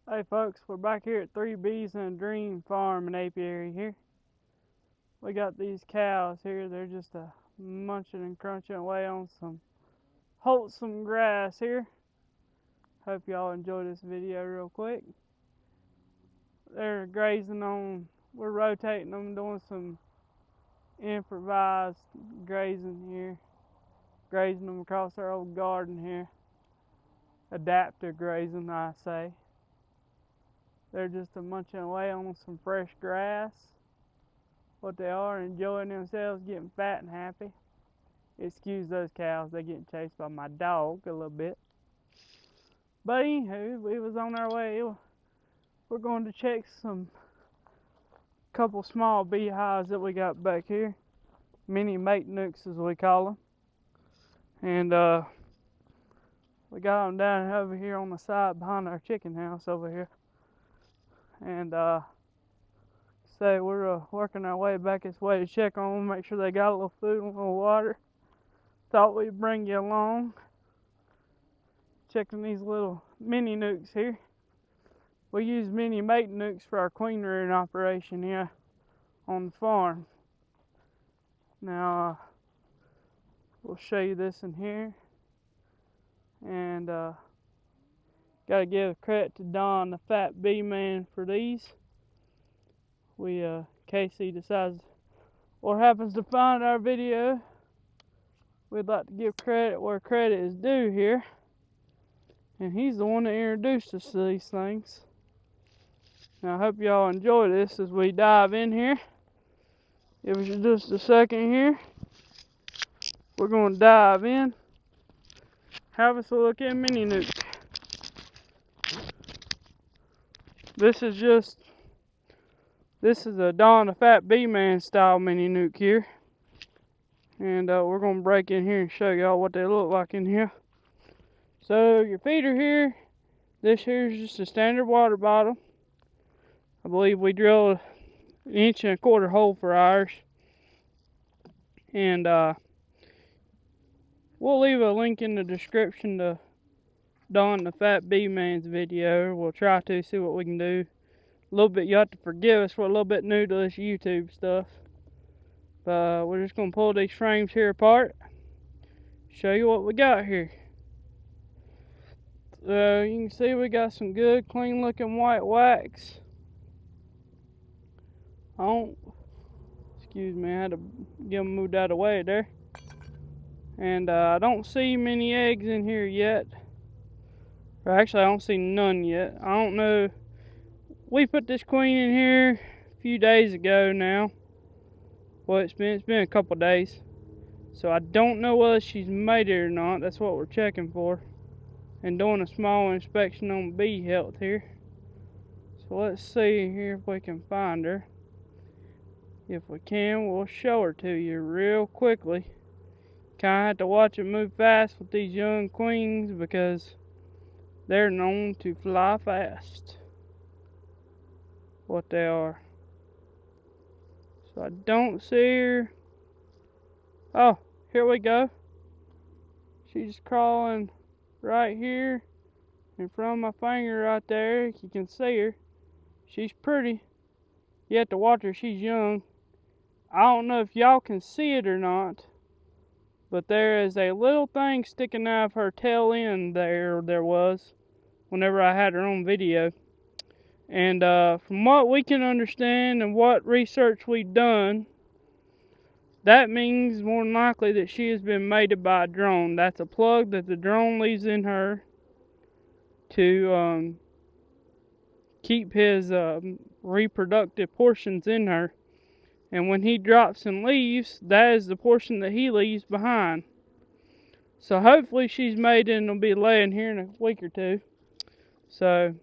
Hey folks, we're back here at 3 Bees and a Dream Farm and Apiary here. We got these cows here, they're just munching and crunching away on some wholesome grass here. Hope y'all enjoy this video real quick. They're grazing on, we're rotating them, doing some improvised grazing here. Grazing them across our old garden here. Adaptive grazing, I say. They're just munching away on some fresh grass. What they are, enjoying themselves, getting fat and happy. Excuse those cows, they're getting chased by my dog a little bit. But anywho, we was on our way. We're going to check some couple small beehives that we got back here. Mini mate nucs as we call them. And we got them down over here on the side behind our chicken house over here. And so we're working our way back this way to check on them, make sure they got a little food and a little water. Thought we'd bring you along. Checking these little mini nucs here. We use mini mate nucs for our queen rearing operation here on the farm. Now we'll show you this in here. And gotta give credit to Don, the fat bee man, for these. Casey decides or happens to find our video, we'd like to give credit where credit is due here. And he's the one that introduced us to these things. Now I hope y'all enjoy this as we dive in here. Give us just a second here. We're going to dive in. Have us a look at mini nuke. This is a Don the Fat Bee Man style mini nuke here. And we're going to break in here and show y'all what they look like in here. So your feeder here, this here is just a standard water bottle. I believe we drilled an 1.25 inch hole for ours. And we'll leave a link in the description to Don the Fat Bee Man's video. We'll try to see what we can do. A little bit, you have to forgive us, we're a little bit new to this YouTube stuff. But we're just going to pull these frames here apart, show you what we got here. So you can see we got some good clean looking white wax. Excuse me, I had to get them moved out of the way there. And I don't see many eggs in here yet. Or actually, I don't see none yet. I don't know. We put this queen in here a few days ago now. Well, it's been a couple days. So I don't know whether she's made it or not. That's what we're checking for. And doing a small inspection on bee health here. So let's see here if we can find her. If we can, we'll show her to you real quickly. Kinda have to watch it move fast with these young queens because they're known to fly fast. What they are. So I don't see her. Oh, here we go. She's crawling right here in front of my finger right there. You can see her. She's pretty. You have to watch her, she's young. I don't know if y'all can see it or not, but there is a little thing sticking out of her tail end there was whenever I had her on video. And from what we can understand and what research we've done, that means more than likely that she has been mated by a drone. That's a plug that the drone leaves in her to keep his reproductive portions in her. And when he drops and leaves, that is the portion that he leaves behind. So hopefully she's mated and will be laying here in a week or two. So,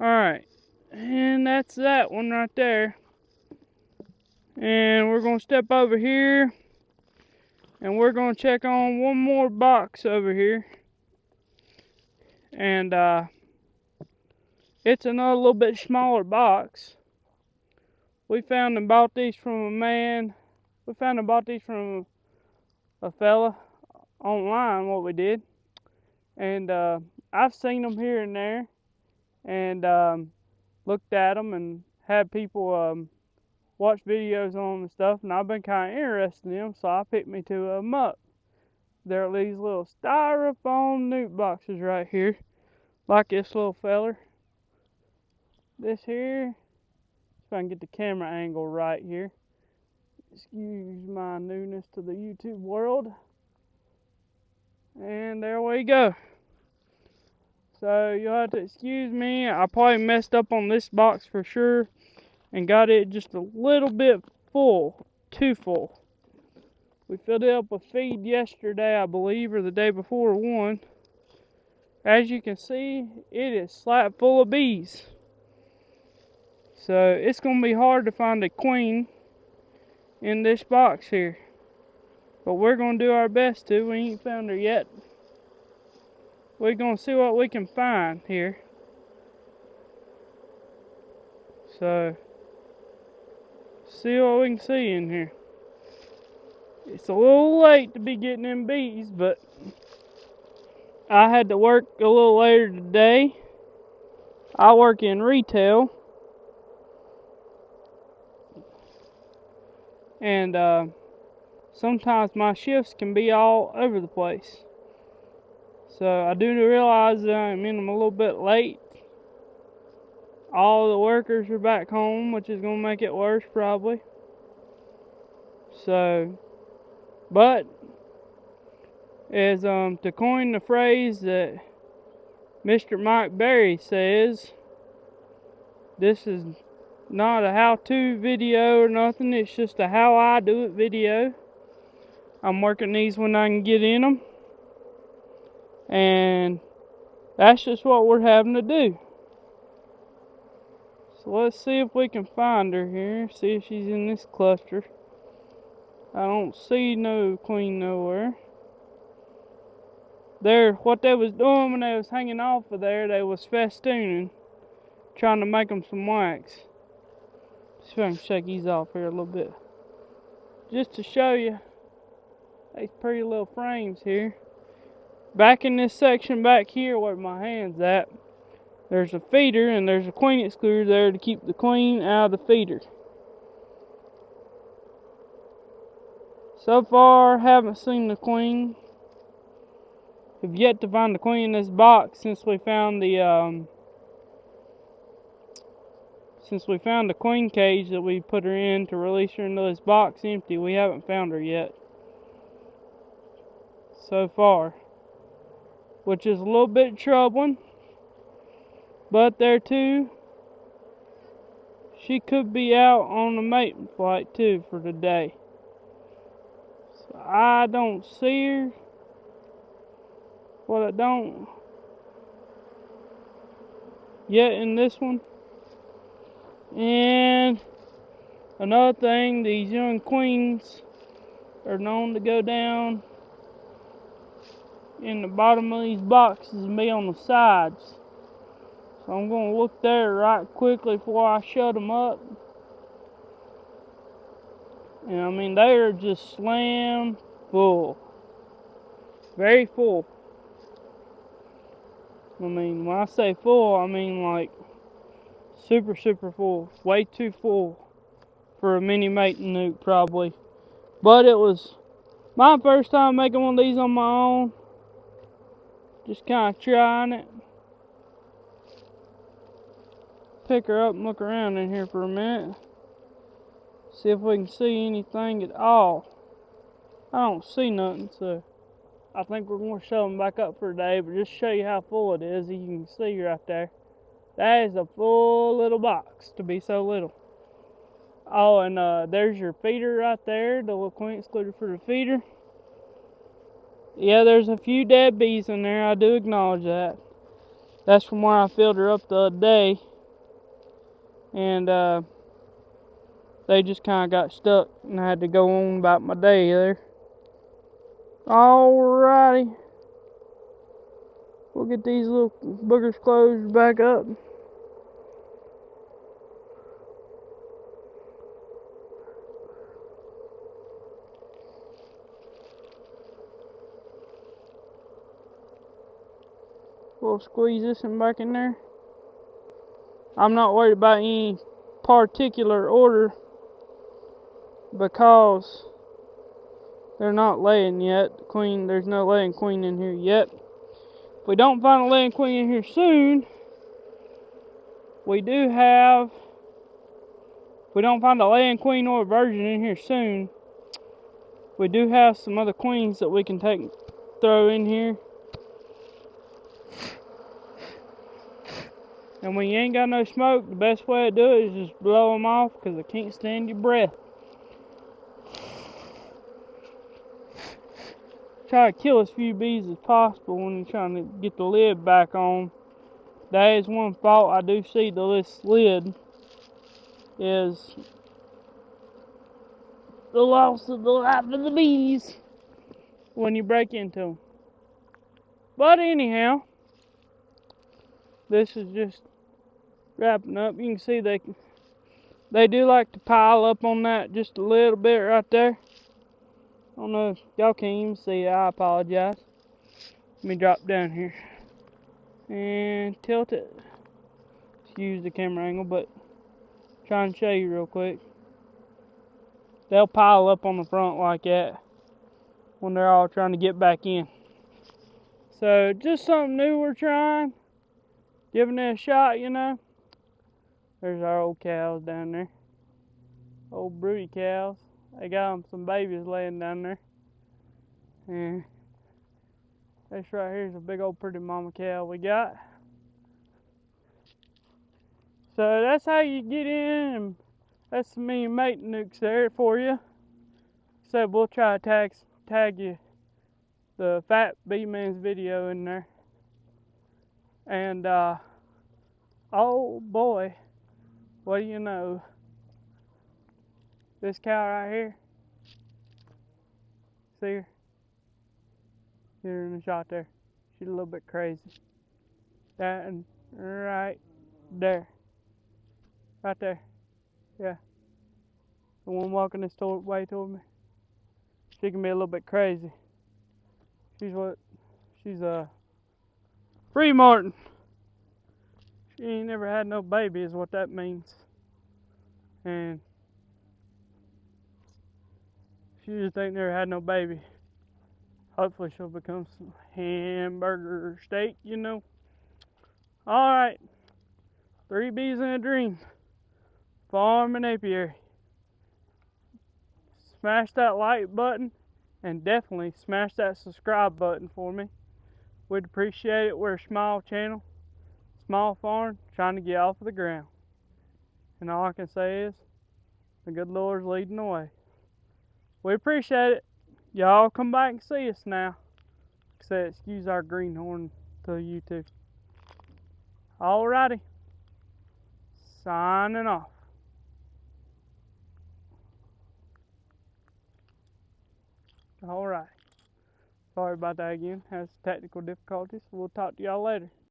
alright. And that's that one right there. And we're going to step over here. And we're going to check on one more box over here. And it's another little bit smaller box. We found and bought these from a man. We found and bought these from a fella online, what we did. And I've seen them here and there. and looked at them and had people watch videos on them and stuff, and I've been kind of interested in them, so I picked me two of them up. They're these little styrofoam nuke boxes right here, like this little feller. This here, if I can get the camera angle right here. Excuse my newness to the YouTube world. And there we go. So you'll have to excuse me. I probably messed up on this box for sure and got it just a little bit full, too full. We filled it up with feed yesterday, I believe, or the day before, one. As you can see, it is slap full of bees. So it's going to be hard to find a queen in this box here. But we're going to do our best to. We ain't found her yet. We're going to see what we can find here. So, see what we can see in here. It's a little late to be getting them bees, but I had to work a little later today. I work in retail, and sometimes my shifts can be all over the place. So I do realize that I'm in them a little bit late. All the workers are back home, which is going to make it worse probably. So, but as to coin the phrase that Mr. Mike Berry says, this is not a how-to video or nothing, it's just a how I do it video. I'm working these when I can get in them, and that's just what we're having to do. So let's see if we can find her here, see if she's in this cluster. I don't see no queen nowhere. There, what they was doing when they was hanging off of there, they was festooning, trying to make them some wax. See if I can shake these off here a little bit, just to show you these pretty little frames here. Back in this section back here where my hand's at, there's a feeder and there's a queen excluder there to keep the queen out of the feeder. So far, haven't seen the queen. Have yet to find the queen in this box since we found the queen cage that we put her in to release her into this box empty. We haven't found her yet so far, which is a little bit troubling. But there too, she could be out on a mating flight too for today. So I don't see her. Well, I don't yet in this one. And another thing, these young queens are known to go down in the bottom of these boxes and be on the sides. So I'm going to look there right quickly before I shut them up. And I mean, they are just slam full. Very full. I mean, when I say full, I mean like super, super full. Way too full for a mini mating nuke probably. But it was my first time making one of these on my own. Just kind of trying it. Pick her up and look around in here for a minute. See if we can see anything at all. I don't see nothing, so I think we're going to show them back up for today, but just show you how full it is. You can see right there. That is a full little box to be so little. Oh, and there's your feeder right there, the little queen excluder for the feeder. Yeah, there's a few dead bees in there, I do acknowledge that. That's from where I filled her up the other day. And they just kind of got stuck, and I had to go on about my day there. Alrighty. We'll get these little boogers closed back up. We'll squeeze this one back in there. I'm not worried about any particular order because they're not laying yet. The queen, there's no laying queen in here yet. If we don't find a laying queen in here soon, we do have, if we don't find a laying queen or a virgin in here soon, we do have some other queens that we can throw in here. And when you ain't got no smoke, the best way to do it is just blow them off, because I can't stand your breath. Try to kill as few bees as possible when you're trying to get the lid back on. That is one fault I do see to this lid, is the loss of the life of the bees when you break into them. But anyhow, this is just wrapping up. You can see they do like to pile up on that just a little bit right there. I don't know if y'all can't even see it. I apologize. Let me drop down here and tilt it. Use the camera angle, but trying to show you real quick. They'll pile up on the front like that when they're all trying to get back in. So just something new we're trying, giving it a shot, you know. There's our old cows down there, old broody cows. They got them some babies laying down there, and this right here is a big old pretty mama cow we got. So that's how you get in, and that's me mate nucs there for you. So we'll try to tag you the Fat Bee Man's video in there. And oh boy, what do you know? This cow right here, see her? Get her in the shot there. She's a little bit crazy. That and right there. Right there. Yeah. The one walking this way toward me. She can be a little bit crazy. She's a free Martin. She ain't never had no baby is what that means. And she just ain't never had no baby. Hopefully she'll become some hamburger steak, you know. Alright. 3 bees in a dream. Farm and apiary. Smash that like button and definitely smash that subscribe button for me. We'd appreciate it. We're a small channel, small farm, trying to get off of the ground. And all I can say is, the good Lord's leading the way. We appreciate it. Y'all come back and see us now. Say excuse our greenhorn to YouTube. Alrighty. Signing off. Alright. Sorry about that again. Has technical difficulties. We'll talk to y'all later.